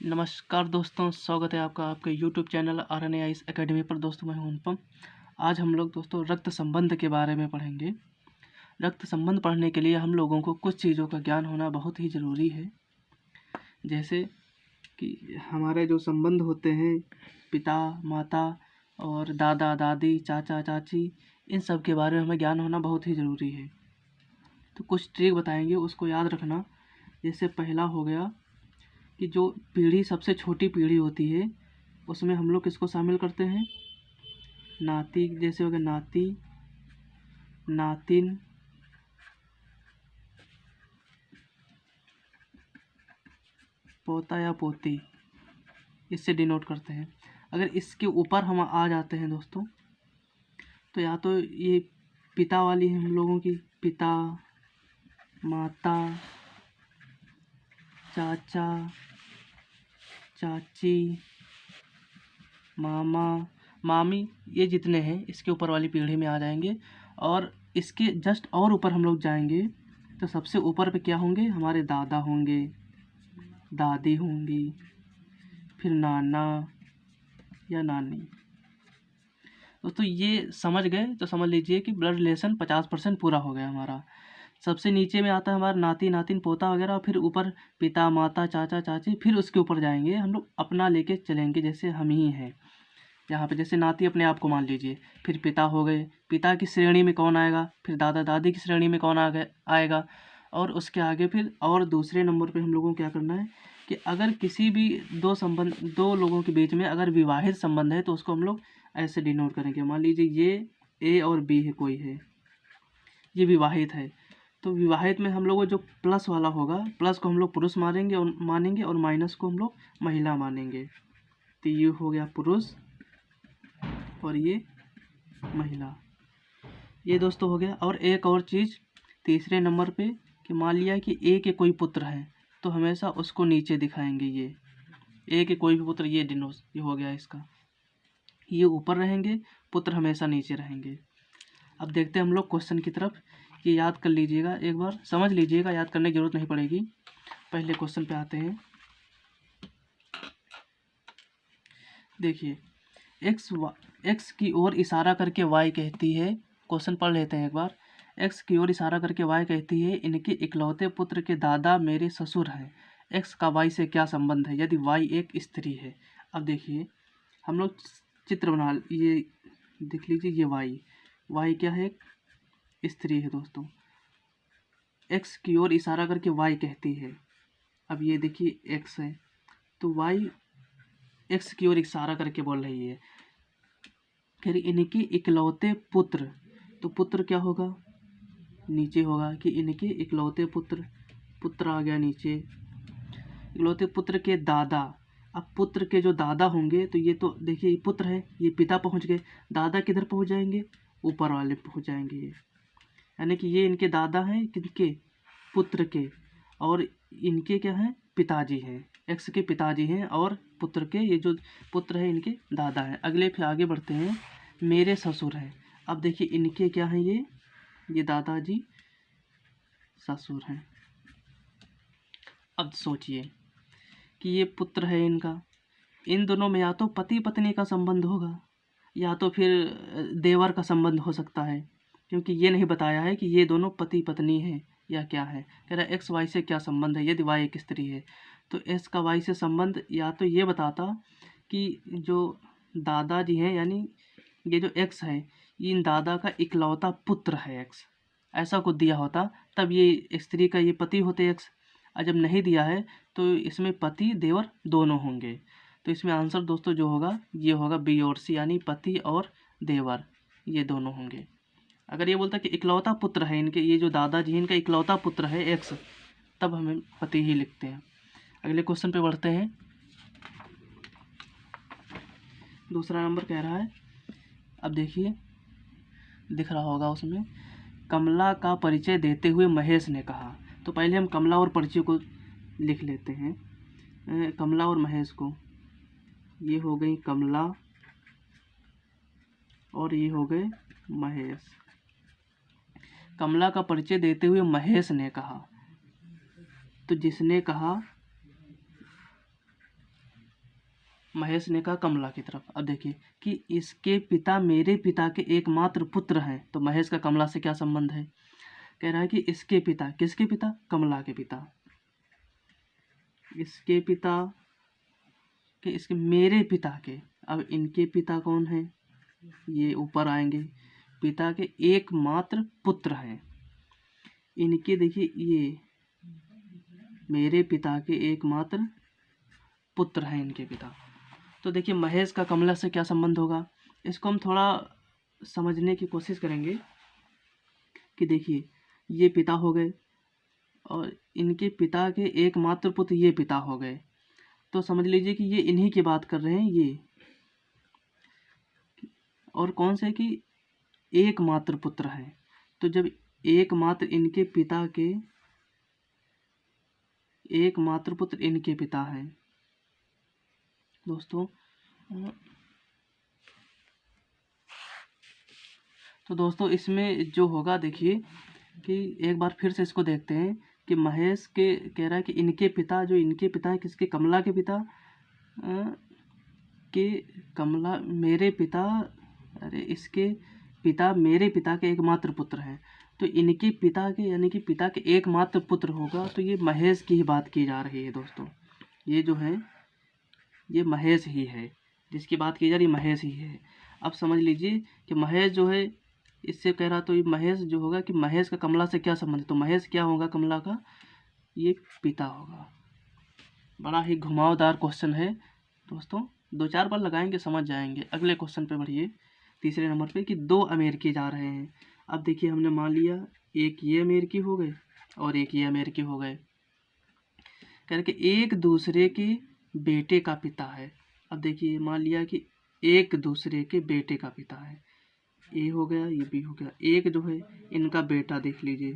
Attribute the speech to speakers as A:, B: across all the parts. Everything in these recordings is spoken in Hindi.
A: नमस्कार दोस्तों, स्वागत है आपका आपके YouTube चैनल RNAIS एकेडमी पर। दोस्तों मैं हूं अनुपम। आज हम लोग दोस्तों रक्त संबंध के बारे में पढ़ेंगे। रक्त संबंध पढ़ने के लिए हम लोगों को कुछ चीज़ों का ज्ञान होना बहुत ही ज़रूरी है। जैसे कि हमारे जो संबंध होते हैं पिता माता और दादा दादी चाचा चाची, इन सब के बारे में हमें ज्ञान होना बहुत ही ज़रूरी है। तो कुछ ट्रिक बताएंगे, उसको याद रखना। जैसे पहला हो गया कि जो पीढ़ी सबसे छोटी पीढ़ी होती है उसमें हम लोग किसको शामिल करते हैं? नाती, जैसे हो गया नाती नातिन, पोता या पोती, इससे डिनोट करते हैं। अगर इसके ऊपर हम आ जाते हैं दोस्तों, तो या तो ये पिता वाली है हम लोगों की, पिता माता चाचा चाची मामा मामी, ये जितने हैं इसके ऊपर वाली पीढ़ी में आ जाएंगे। और इसके जस्ट और ऊपर हम लोग जाएंगे तो सबसे ऊपर पे क्या होंगे? हमारे दादा होंगे, दादी होंगी, फिर नाना या नानी। दोस्तों ये समझ गए तो समझ लीजिए कि ब्लड रिलेशन 50% पूरा हो गया हमारा। सबसे नीचे में आता है हमारा नाती नातिन पोता वगैरह, फिर ऊपर पिता माता चाचा चाची, फिर उसके ऊपर जाएंगे हम लोग अपना लेके चलेंगे। जैसे हम ही हैं यहाँ पे, जैसे नाती अपने आप को मान लीजिए, फिर पिता हो गए, पिता की श्रेणी में कौन आएगा? फिर दादा दादी की श्रेणी में कौन आएगा? और उसके आगे फिर और दूसरे नंबर पे हम लोगों को क्या करना है कि अगर किसी भी दो लोगों के बीच में अगर विवाहित संबंध है तो उसको हम लोग ऐसे डिनोट करेंगे। मान लीजिए ये ए और बी है, कोई है, ये विवाहित है, तो विवाहित में हम लोग को जो प्लस वाला होगा, प्लस को हम लोग पुरुष मानेंगे और माइनस को हम लोग महिला मानेंगे। तो ये हो गया पुरुष और ये महिला, ये दोस्तों हो गया। और एक और चीज़ तीसरे नंबर पे कि मान लिया कि ए के कोई पुत्र हैं तो हमेशा उसको नीचे दिखाएंगे। ये ए के कोई भी पुत्र, ये डिनोस, ये हो गया इसका, ये ऊपर रहेंगे, पुत्र हमेशा नीचे रहेंगे। अब देखते हैं हम लोग क्वेश्चन की तरफ। ये याद कर लीजिएगा, एक बार समझ लीजिएगा, याद करने की जरूरत नहीं पड़ेगी। पहले क्वेश्चन पे आते हैं। देखिए एक्स की ओर इशारा करके वाई कहती है, क्वेश्चन पढ़ लेते हैं एक बार। एक्स की ओर इशारा करके वाई कहती है, इनके इकलौते पुत्र के दादा मेरे ससुर हैं। एक्स का वाई से क्या संबंध है यदि वाई एक स्त्री है? अब देखिए हम लोग चित्र बना, ये देख लीजिए, ये वाई क्या है? एक स्त्री है दोस्तों। एक्स की ओर इशारा करके वाई कहती है, अब ये देखिए एक्स है तो वाई एक्स की ओर इशारा करके बोल रही है। फिर इनके इकलौते पुत्र, तो पुत्र क्या होगा? नीचे होगा कि इनके इकलौते पुत्र, पुत्र आ गया नीचे। इकलौते पुत्र के दादा, अब पुत्र के जो दादा होंगे तो ये तो देखिए ये पुत्र है, ये पिता पहुंच गए, दादा किधर पहुंच जाएंगे? ऊपर वाले पहुंच जाएंगे। ये यानी कि ये इनके दादा हैं, किनके? पुत्र के। और इनके क्या हैं? पिताजी हैं, एक्स के पिताजी हैं, और पुत्र के, ये जो पुत्र है इनके दादा हैं। अगले फिर आगे बढ़ते हैं, मेरे ससुर हैं। अब देखिए इनके क्या हैं? ये दादाजी ससुर हैं। अब सोचिए कि ये पुत्र है इनका, इन दोनों में या तो पति पत्नी का संबंध होगा या तो फिर देवर का संबंध हो सकता है, क्योंकि ये नहीं बताया है कि ये दोनों पति पत्नी हैं या क्या है। कह रहा है एक्स वाई से क्या संबंध है यदि वाई एक स्त्री है। तो एक्स का वाई से संबंध या तो ये बताता कि जो दादाजी हैं, यानी ये जो एक्स है, इन दादा का इकलौता पुत्र है एक्स, ऐसा कुछ दिया होता तब ये स्त्री का ये पति होते एक्स। और जब नहीं दिया है तो इसमें पति देवर दोनों होंगे। तो इसमें आंसर दोस्तों जो होगा ये होगा बी और सी, यानी पति और देवर ये दोनों होंगे। अगर ये बोलता कि इकलौता पुत्र है इनके, ये जो दादाजी हैं इनका इकलौता पुत्र है एक्स, तब हमें पति ही लिखते हैं। अगले क्वेश्चन पे बढ़ते हैं। दूसरा नंबर कह रहा है, अब देखिए दिख रहा होगा उसमें, कमला का परिचय देते हुए महेश ने कहा। तो पहले हम कमला और परिचय को लिख लेते हैं, कमला और महेश को। ये हो गई कमला और ये हो गए महेश। कमला का परिचय देते हुए महेश ने कहा, तो जिसने कहा महेश ने कहा कमला की तरफ। अब देखिए कि इसके पिता मेरे पिता के एकमात्र पुत्र हैं, तो महेश का कमला से क्या संबंध है? कह रहा है कि इसके पिता, किसके पिता? कमला के पिता। इसके पिता के, इसके मेरे पिता के। अब इनके पिता कौन है? ये ऊपर आएंगे। पिता के एकमात्र पुत्र हैं इनके। देखिए ये मेरे पिता के एकमात्र पुत्र हैं इनके पिता। तो देखिए महेश का कमला से क्या संबंध होगा, इसको हम थोड़ा समझने की कोशिश करेंगे। कि देखिए ये पिता हो गए और इनके पिता के एकमात्र पुत्र ये पिता हो गए, तो समझ लीजिए कि ये इन्हीं की बात कर रहे हैं ये। और कौन से कि एकमात्र पुत्र हैं, तो जब एकमात्र इनके पिता के एकमात्र पुत्र इनके पिता हैं दोस्तों, तो दोस्तों इसमें जो होगा देखिए कि एक बार फिर से इसको देखते हैं कि महेश के कह रहा है कि इनके पिता, जो इनके पिता है किसके? कमला के पिता के कमला मेरे पिता, अरे इसके पिता मेरे पिता के एकमात्र पुत्र हैं, तो इनके पिता के यानी कि पिता के एकमात्र पुत्र होगा, तो ये महेश की ही बात की जा रही है दोस्तों। ये जो है ये महेश ही है, जिसकी बात की जा रही महेश ही है। अब समझ लीजिए कि महेश जो है इससे कह रहा, तो ये महेश जो होगा कि महेश का कमला से क्या संबंध है, तो महेश क्या होगा कमला का? ये पिता होगा। बड़ा ही घुमावदार क्वेश्चन है दोस्तों, 2-4 बार लगाएंगे समझ जाएंगे। अगले क्वेश्चन पे बढ़िए, तीसरे नंबर पे कि 2 अमेरिकी जा रहे हैं। अब देखिए हमने मान लिया एक ये अमेरिकी हो गए और एक ये अमेरिकी हो गए, कह रहे कि एक दूसरे के बेटे का पिता है। अब देखिए मान लिया कि एक दूसरे के बेटे का पिता है, ए हो गया ये बी हो गया, एक जो है इनका बेटा देख लीजिए।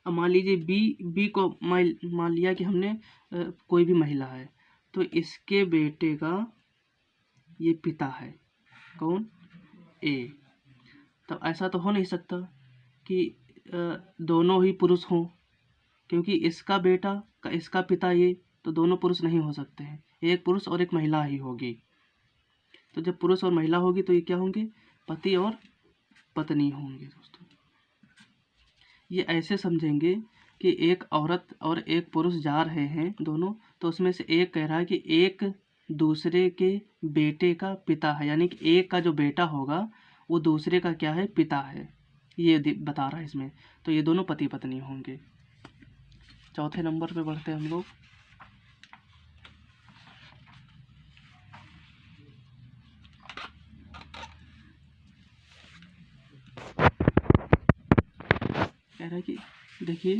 A: अब मान लीजिए बी को मान लिया कि हमने कोई भी महिला है, तो इसके बेटे का ये पिता है कौन? ए। तब ऐसा तो हो नहीं सकता कि दोनों ही पुरुष हों, क्योंकि इसका बेटा का इसका पिता ये, तो दोनों पुरुष नहीं हो सकते हैं, एक पुरुष और एक महिला ही होगी। तो जब पुरुष और महिला होगी तो ये क्या होंगे? पति और पत्नी होंगे दोस्तों। ये ऐसे समझेंगे कि एक औरत और एक पुरुष जा रहे हैं दोनों, तो उसमें से एक कह रहा है कि एक दूसरे के बेटे का पिता है, यानी कि एक का जो बेटा होगा वो दूसरे का क्या है? पिता है, ये बता रहा है इसमें। तो ये दोनों पति पत्नी होंगे। चौथे नंबर पे बढ़ते हैं हम लोग। कह रहा है कि देखिए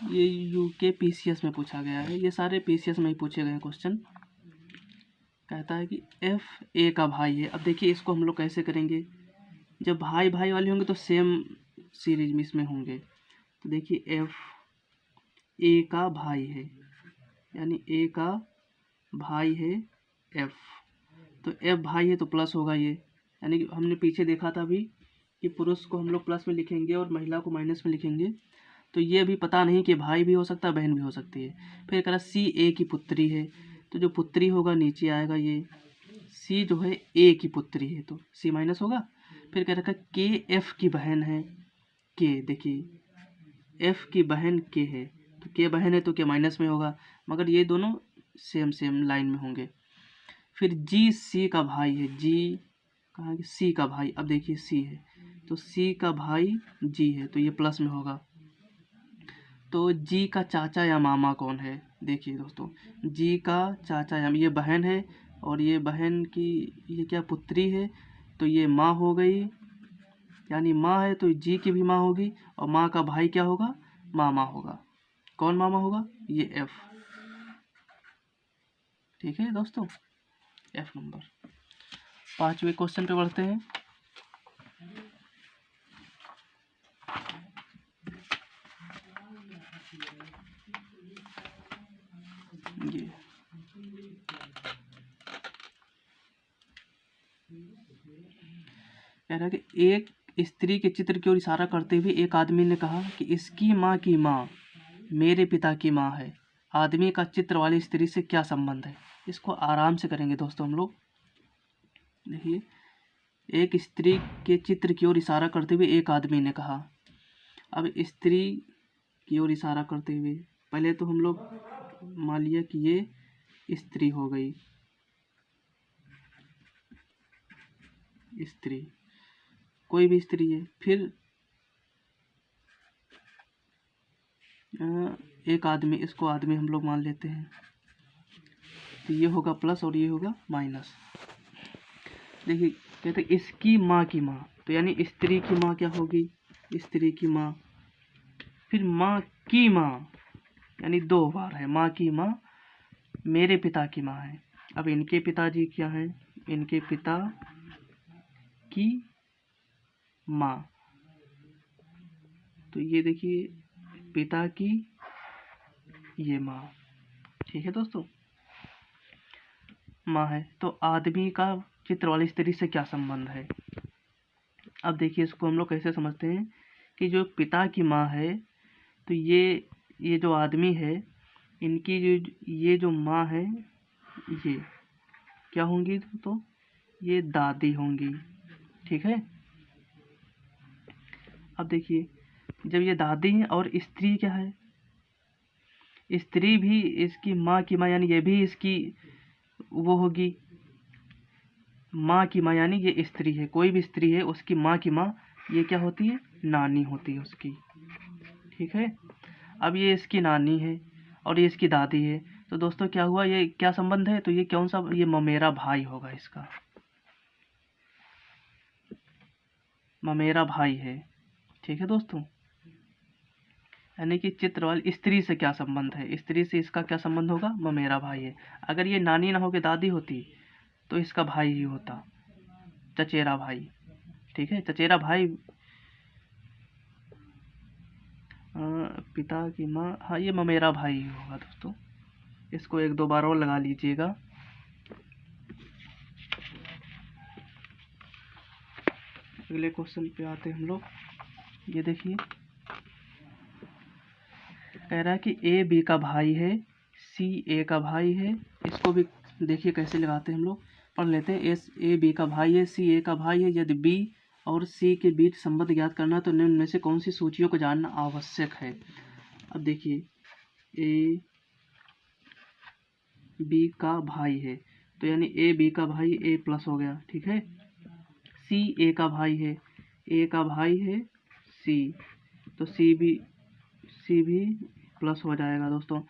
A: ये यूके पीसीएस में पूछा गया है, ये सारे पीसीएस में ही पूछे गए हैं क्वेश्चन। कहता है कि एफ ए का भाई है। अब देखिए इसको हम लोग कैसे करेंगे, जब भाई भाई वाले होंगे तो सेम सीरीज में इसमें होंगे। तो देखिए एफ ए का भाई है, यानी ए का भाई है एफ, तो एफ भाई है तो प्लस होगा ये, यानी कि हमने पीछे देखा था अभी कि पुरुष को हम लोग प्लस में लिखेंगे और महिला को माइनस में लिखेंगे, तो ये अभी पता नहीं कि भाई भी हो सकता है बहन भी हो सकती है। फिर कह रहा सी ए की पुत्री है, तो जो पुत्री होगा नीचे आएगा, ये सी जो है ए की पुत्री है तो सी माइनस होगा। फिर कह रखा के एफ की बहन है, के देखिए एफ की बहन के है, तो के बहन है तो के माइनस में होगा, मगर ये दोनों सेम सेम लाइन में होंगे। फिर जी सी का भाई है, जी कहाँ कि सी का भाई, अब देखिए सी है तो सी का भाई जी है, तो ये प्लस में होगा। तो जी का चाचा या मामा कौन है? देखिए दोस्तों जी का चाचा या, ये बहन है और ये बहन की ये क्या पुत्री है, तो ये माँ हो गई, यानी माँ है तो जी की भी माँ होगी, और माँ का भाई क्या होगा? मामा होगा। कौन मामा होगा? ये एफ। ठीक है दोस्तों, एफ नंबर। 5वें क्वेश्चन पे बढ़ते हैं। ये कह रहा है कि एक स्त्री के चित्र की ओर इशारा करते हुए एक आदमी ने कहा कि इसकी माँ की माँ मेरे पिता की माँ है। आदमी का चित्र वाली स्त्री से क्या संबंध है। इसको आराम से करेंगे दोस्तों हम लोग। देखिए, एक स्त्री के चित्र की ओर इशारा करते हुए एक आदमी ने कहा। अब स्त्री की ओर इशारा करते हुए पहले तो हम लोग मान लिया कि ये स्त्री हो गई, स्त्री, कोई भी स्त्री है। फिर एक आदमी, इसको आदमी हम लोग मान लेते हैं, तो ये होगा प्लस और ये होगा माइनस। देखिए, कहते इसकी माँ की माँ, तो यानी स्त्री की माँ क्या होगी, स्त्री की माँ। फिर माँ की माँ, यानी दो बार है, माँ की माँ मेरे पिता की माँ है। अब इनके पिताजी क्या हैं, इनके पिता की माँ, तो ये देखिए पिता की ये माँ, ठीक है दोस्तों, माँ है। तो आदमी का चित्र वाली स्त्री से क्या संबंध है। अब देखिए, इसको हम लोग कैसे समझते हैं कि जो पिता की माँ है, तो ये जो आदमी है, इनकी जो ये जो माँ है, ये क्या होंगी, तो ये दादी होंगी, ठीक है। अब देखिए, जब ये दादी है और स्त्री क्या है, स्त्री भी इसकी माँ की माँ, यानी ये भी इसकी वो होगी, माँ की माँ, यानी ये स्त्री है, कोई भी स्त्री है उसकी माँ की माँ, ये क्या होती है, नानी होती है उसकी, ठीक है। अब ये इसकी नानी है और ये इसकी दादी है, तो दोस्तों क्या हुआ, ये क्या संबंध है, तो ये कौन सा, ये ममेरा भाई होगा, इसका ममेरा भाई है, ठीक है दोस्तों। यानी कि चित्र वाली स्त्री से क्या संबंध है, स्त्री से इसका क्या संबंध होगा, ममेरा भाई है। अगर ये नानी ना होके दादी होती तो इसका भाई ही होता, चचेरा भाई, ठीक है। चचेरा भाई पिता की माँ, हाँ ये ममेरा भाई ही होगा दोस्तों। इसको एक दो बार और लगा लीजिएगा। अगले क्वेश्चन पे आते हैं हम लोग। ये देखिए, कह रहा है कि ए बी का भाई है, सी ए का भाई है। इसको भी देखिए कैसे लगाते हैं हम लोग, पढ़ लेते हैं। ए बी का भाई है, सी ए का भाई है। यदि बी और सी के बीच संबंध ज्ञात करना तो निम्न में से कौन सी सूचियों को जानना आवश्यक है। अब देखिए, ए बी का भाई है, तो यानी ए बी का भाई ए प्लस हो गया, ठीक है। सी ए का भाई है, ए का भाई है सी, तो सी भी प्लस हो जाएगा दोस्तों।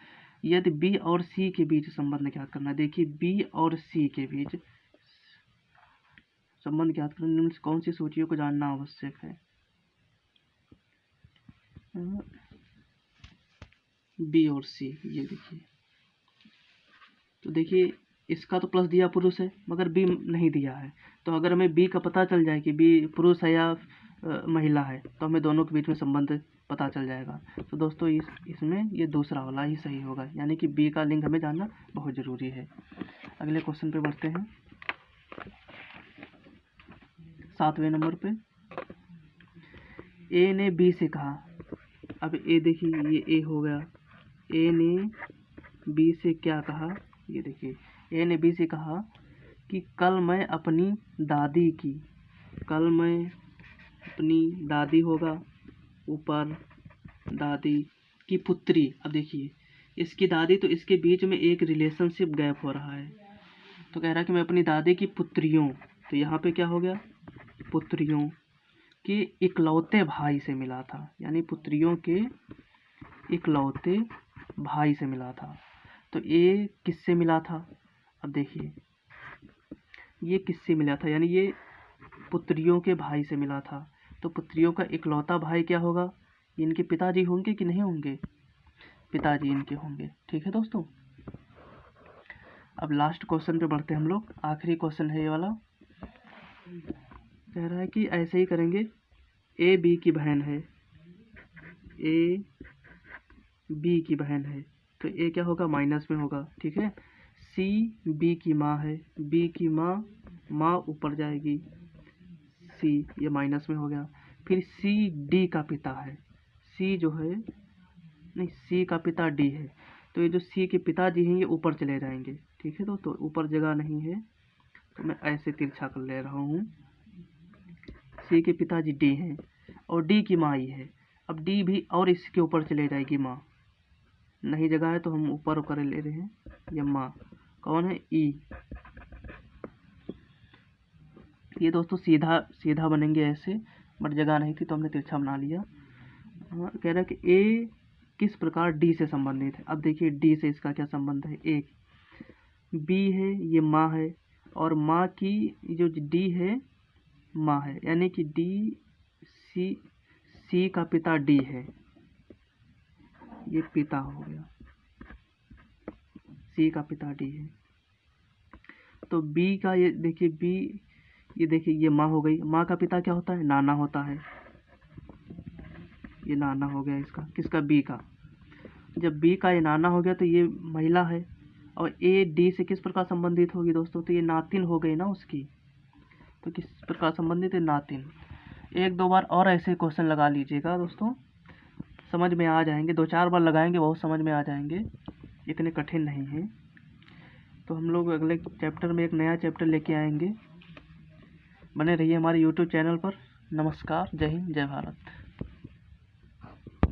A: यदि बी और सी के बीच संबंध ज्ञात करना, देखिए बी और सी के बीच संबंध ज्ञात करने में कौन सी सूचियों को जानना आवश्यक है। बी और सी, ये देखिए, तो देखिए इसका तो प्लस दिया पुरुष है मगर बी नहीं दिया है, तो अगर हमें बी का पता चल जाए कि बी पुरुष है या महिला है, तो हमें दोनों के बीच में संबंध पता चल जाएगा। तो दोस्तों इसमें ये दूसरा वाला ही सही होगा, यानी कि बी का लिंग हमें जानना बहुत ज़रूरी है। अगले क्वेश्चन पे बढ़ते हैं, 7वें नंबर पे। ए ने बी से कहा, अब ए देखिए ये ए हो गया, ए ने बी से क्या कहा, ये देखिए ए ने बी से कहा कि कल मैं अपनी दादी की, कल मैं अपनी दादी होगा ऊपर, दादी की पुत्री। अब देखिए इसकी दादी, तो इसके बीच में एक रिलेशनशिप गैप हो रहा है, तो कह रहा है कि मैं अपनी दादी की पुत्रियों, तो यहाँ पे क्या हो गया, पुत्रियों के इकलौते भाई से मिला था, यानी पुत्रियों के इकलौते भाई से मिला था। तो ये किससे मिला था, अब देखिए ये किससे मिला था, यानी ये पुत्रियों के भाई से मिला था। तो पुत्रियों का इकलौता भाई क्या होगा, इनके पिताजी होंगे कि नहीं होंगे, पिताजी इनके होंगे, ठीक है दोस्तों। अब लास्ट क्वेश्चन पे बढ़ते हैं हम लोग, आखिरी क्वेश्चन है ये वाला। कह रहा है कि ऐसे ही करेंगे, ए बी की बहन है, ए बी की बहन है, तो ए क्या होगा, माइनस में होगा, ठीक है। सी बी की माँ है, बी की माँ ऊपर जाएगी, सी ये माइनस में हो गया। फिर सी डी का पिता है, सी जो है नहीं, सी का पिता डी है, तो ये जो सी के पिताजी हैं ये ऊपर चले जाएंगे। ठीक है दोस्तों, ऊपर जगह नहीं है तो मैं ऐसे तिरछा कर ले रहा हूँ। सी के पिताजी डी हैं और डी की माँ ही है। अब डी भी और इसके ऊपर चले जाएगी माँ, नहीं जगह है तो हम ऊपर कर ले रहे हैं। ये माँ कौन है? ई। ये दोस्तों सीधा सीधा बनेंगे ऐसे, बट जगह नहीं थी तो हमने तिरछा बना लिया। हाँ, कह रहा है कि ए किस प्रकार डी से संबंधित है। अब देखिए डी से इसका क्या संबंध है। एक बी है, ये माँ है, और माँ की जो डी है माँ है, यानी कि डी सी का पिता डी है, ये पिता हो गया, सी का पिता डी है। तो बी का ये देखिए बी, ये देखिए ये माँ हो गई। माँ का पिता क्या होता है? नाना होता है, ये नाना हो गया इसका, किसका? बी का। जब बी का ये नाना हो गया तो ये महिला है, और ए डी से किस प्रकार संबंधित होगी दोस्तों? तो ये नातिन हो गई ना उसकी, तो किस प्रकार संबंधित है? नातिन। एक दो बार और ऐसे क्वेश्चन लगा लीजिएगा दोस्तों, समझ में आ जाएंगे। दो चार बार लगाएंगे बहुत समझ में आ जाएंगे, इतने कठिन नहीं है। तो हम लोग अगले चैप्टर में एक नया चैप्टर लेके आएंगे। बने रहिए हमारे यूट्यूब चैनल पर। नमस्कार, जय हिंद, जय भारत।